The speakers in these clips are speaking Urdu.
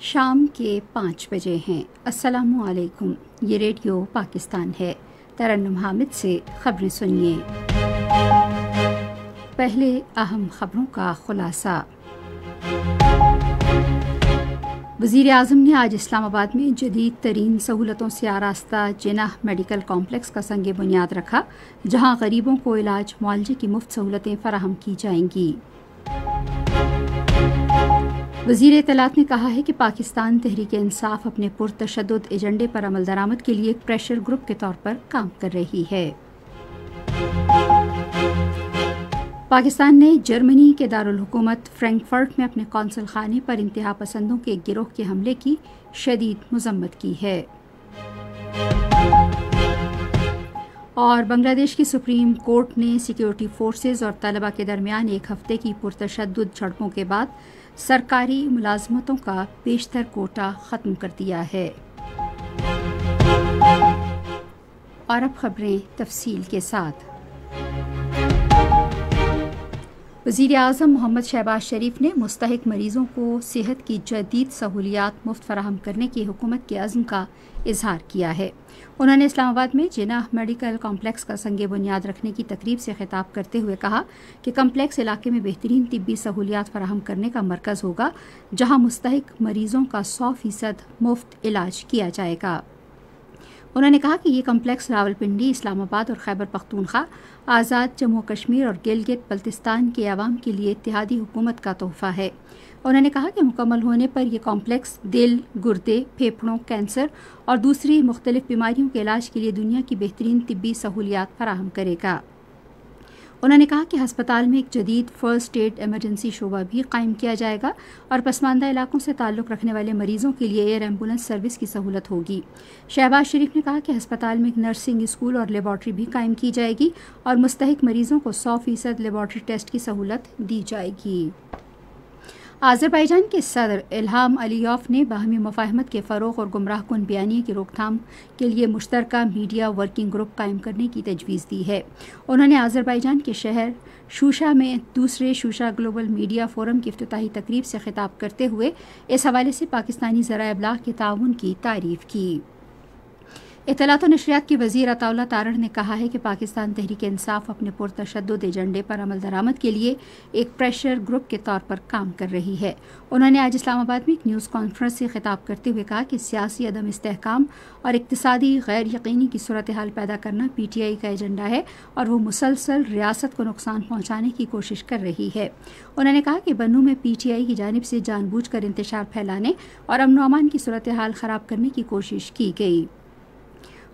شام کے 5 بجے ہیں۔ السلام علیکم، یہ ریڈیو پاکستان ہے۔ ترنم حامد سے خبریں سنیے۔ پہلے اہم خبروں کا خلاصہ۔ وزیر اعظم نے آج اسلام آباد میں جدید ترین سہولتوں سے آراستہ جناح میڈیکل کمپلیکس کا سنگ بنیاد رکھا، جہاں غریبوں کو علاج معالجے کی مفت سہولتیں فراہم کی جائیں گی۔ وزیر اطلاعات نے کہا ہے کہ پاکستان تحریک انصاف اپنے پرتشدد ایجنڈے پر عمل درآمد کے لیے ایک پریشر گروپ کے طور پر کام کر رہی ہے۔ پاکستان نے جرمنی کے دارالحکومت فرینکفرٹ میں اپنے قونصل خانے پر انتہا پسندوں کے ایک گروہ کے حملے کی شدید مذمت کی ہے۔ اور بنگلہ دیش کی سپریم کورٹ نے سیکیورٹی فورسز اور طلبہ کے درمیان ایک ہفتے کی پرتشدد جھڑپوں کے بعد سرکاری ملازمتوں کا بیشتر کوٹا ختم کر دیا ہے۔ اور اب خبریں تفصیل کے ساتھ۔ وزیر اعظم محمد شہباز شریف نے مستحق مریضوں کو صحت کی جدید سہولیات مفت فراہم کرنے کی حکومت کے عزم کا اظہار کیا ہے۔ انہوں نے اسلام آباد میں جناح میڈیکل کمپلیکس کا سنگ بنیاد رکھنے کی تقریب سے خطاب کرتے ہوئے کہا کہ کمپلیکس علاقے میں بہترین طبی سہولیات فراہم کرنے کا مرکز ہوگا، جہاں مستحق مریضوں کا 100% مفت علاج کیا جائے گا۔ انہوں نے کہا کہ یہ کمپلیکس راولپنڈی، اسلام آباد اور خیبر پختونخوا، آزاد جموں کشمیر اور گلگت بلتستان کے عوام کے لیے اتحادی حکومت کا تحفہ ہے۔ انہوں نے کہا کہ مکمل ہونے پر یہ کمپلیکس دل، گردے، پھیپھڑوں، کینسر اور دوسری مختلف بیماریوں کے علاج کے لیے دنیا کی بہترین طبی سہولیات فراہم کرے گا۔ انہوں نے کہا کہ ہسپتال میں ایک جدید فرسٹ ایڈ ایمرجنسی شعبہ بھی قائم کیا جائے گا اور پسماندہ علاقوں سے تعلق رکھنے والے مریضوں کے لیے ایئر ایمبولینس سروس کی سہولت ہوگی۔ شہباز شریف نے کہا کہ ہسپتال میں ایک نرسنگ اسکول اور لیبارٹری بھی قائم کی جائے گی اور مستحق مریضوں کو 100% لیبارٹری ٹیسٹ کی سہولت دی جائے گی۔ آذربائیجان کے صدر الہام علیوف نے باہمی مفاہمت کے فروغ اور گمراہ کن بیانیے کی روک تھام کے لیے مشترکہ میڈیا ورکنگ گروپ قائم کرنے کی تجویز دی ہے۔ انہوں نے آذربائیجان کے شہر شوشا میں دوسرے شوشا گلوبل میڈیا فورم کی افتتاحی تقریب سے خطاب کرتے ہوئے اس حوالے سے پاکستانی ذرائع ابلاغ کے تعاون کی تعریف کی۔ اطلاعات و نشریات کے وزیر عطا اللہ تارڑ نے کہا ہے کہ پاکستان تحریک انصاف اپنے پرتشدد ایجنڈے پر عمل درآمد کے لیے ایک پریشر گروپ کے طور پر کام کر رہی ہے۔ انہوں نے آج اسلام آباد میں ایک نیوز کانفرنس سے خطاب کرتے ہوئے کہا کہ سیاسی عدم استحکام اور اقتصادی غیر یقینی کی صورتحال پیدا کرنا پی ٹی آئی کا ایجنڈا ہے اور وہ مسلسل ریاست کو نقصان پہنچانے کی کوشش کر رہی ہے۔ انہوں نے کہا کہ بنوں میں پی ٹی آئی کی جانب سے جان بوجھ کر انتشار پھیلانے اور امن و امان کی صورتحال خراب کرنے کی کوشش کی گئی۔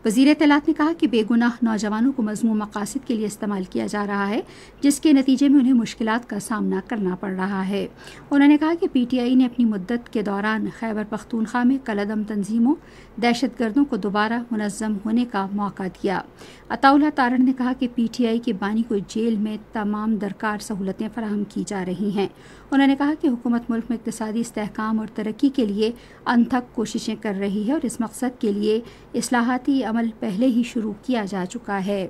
وزیر اطلاعات نے کہا کہ بے گناہ نوجوانوں کو مذموم مقاصد کے لیے استعمال کیا جا رہا ہے، جس کے نتیجے میں انہیں مشکلات کا سامنا کرنا پڑ رہا ہے۔ انہوں نے کہا کہ پی ٹی آئی نے اپنی مدت کے دوران خیبر پختونخوا میں کالعدم تنظیموں، دہشت گردوں کو دوبارہ منظم ہونے کا موقع دیا۔ عطا اللہ تارڑ نے کہا کہ پی ٹی آئی کے بانی کو جیل میں تمام درکار سہولتیں فراہم کی جا رہی ہیں۔ انہوں نے کہا کہ حکومت ملک میں اقتصادی استحکام اور ترقی کے لیے انتھک کوششیں کر رہی ہے اور اس مقصد کے لیے اصلاحاتی عمل پہلے ہی شروع کیا جا چکا ہے۔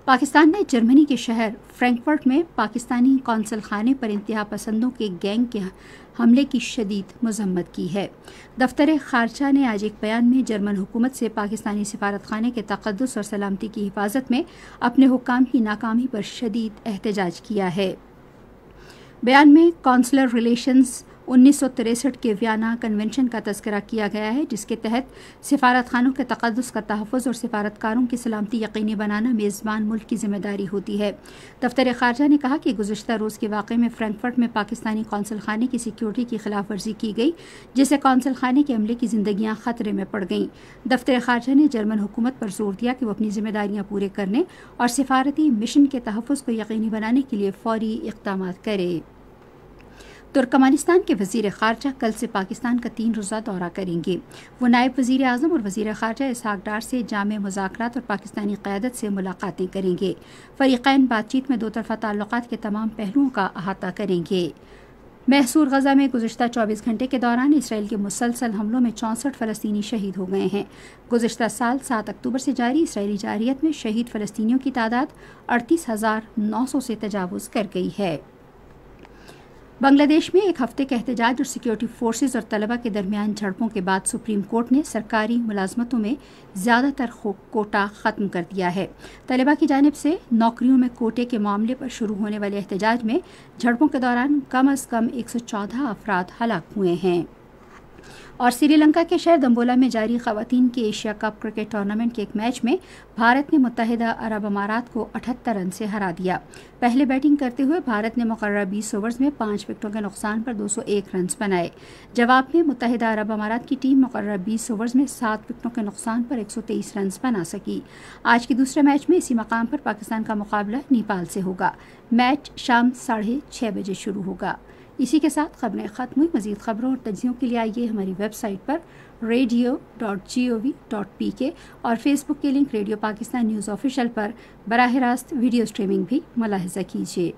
پاکستان نے جرمنی کے شہر فرینکفرٹ میں پاکستانی قونصل خانے پر انتہا پسندوں کے گینگ کے حملے کی شدید مذمت کی ہے۔ دفتر خارجہ نے آج ایک بیان میں جرمن حکومت سے پاکستانی سفارت خانے کے تقدس اور سلامتی کی حفاظت میں اپنے حکام کی ناکامی پر شدید احتجاج کیا ہے۔ بیان میں کونسلر ریلیشنز 1963 کے ویانا کنونشن کا تذکرہ کیا گیا ہے، جس کے تحت سفارت خانوں کے تقدس کا تحفظ اور سفارتکاروں کی سلامتی یقینی بنانا میزبان ملک کی ذمہ داری ہوتی ہے۔ دفتر خارجہ نے کہا کہ گزشتہ روز کے واقعے میں فرینکفرٹ میں پاکستانی قونصل خانے کی سیکیورٹی کی خلاف ورزی کی گئی، جس سے قونصل خانے کے عملے کی زندگیاں خطرے میں پڑ گئیں۔ دفتر خارجہ نے جرمن حکومت پر زور دیا کہ وہ اپنی ذمہ داریاں پورے کرنے اور سفارتی مشن کے تحفظ کو یقینی بنانے کے لیے فوری اقدامات کرے۔ ترکمانستان کے وزیر خارجہ کل سے پاکستان کا 3 روزہ دورہ کریں گے۔ وہ نائب وزیر اعظم اور وزیر خارجہ اسحاق ڈار سے جامع مذاکرات اور پاکستانی قیادت سے ملاقاتیں کریں گے۔ فریقین بات چیت میں 2 طرفہ تعلقات کے تمام پہلوؤں کا احاطہ کریں گے۔ محصور غزہ میں گزشتہ 24 گھنٹے کے دوران اسرائیل کے مسلسل حملوں میں 64 فلسطینی شہید ہو گئے ہیں۔ گزشتہ سال 7 اکتوبر سے جاری اسرائیلی جارحیت میں شہید فلسطینیوں کی تعداد 38,900 سے تجاوز کر گئی ہے۔ بنگلہ دیش میں ایک ہفتے کے احتجاج اور سیکیورٹی فورسز اور طلبہ کے درمیان جھڑپوں کے بعد سپریم کورٹ نے سرکاری ملازمتوں میں زیادہ تر کوٹا ختم کر دیا ہے۔ طلبہ کی جانب سے نوکریوں میں کوٹے کے معاملے پر شروع ہونے والے احتجاج میں جھڑپوں کے دوران کم از کم 114 افراد ہلاک ہوئے ہیں۔ اور سری لنکا کے شہر دمبولا میں جاری خواتین کے ایشیا کپ کرکٹ ٹورنامنٹ کے ایک میچ میں بھارت نے متحدہ عرب امارات کو 78 رن سے ہرا دیا۔ پہلے بیٹنگ کرتے ہوئے بھارت نے مقررہ 20 اوورز میں 5 وکٹوں کے نقصان پر 201 رنز بنائے۔ جواب میں متحدہ عرب امارات کی ٹیم مقررہ 20 اوورز میں 7 وکٹوں کے نقصان پر 123 رنز بنا سکی۔ آج کے دوسرے میچ میں اسی مقام پر پاکستان کا مقابلہ نیپال سے ہوگا۔ میچ شام 6:30 بجے شروع ہوگا۔ اسی کے ساتھ خبریں ختم ہوئی۔ مزید خبروں اور تجزیوں کے لیے آئیے ہماری ویب سائٹ پر radio.gov.pk اور فیس بک کے link radio Pakistan news official پر براہ راست ویڈیو سٹریمنگ بھی ملاحظہ کیجیے۔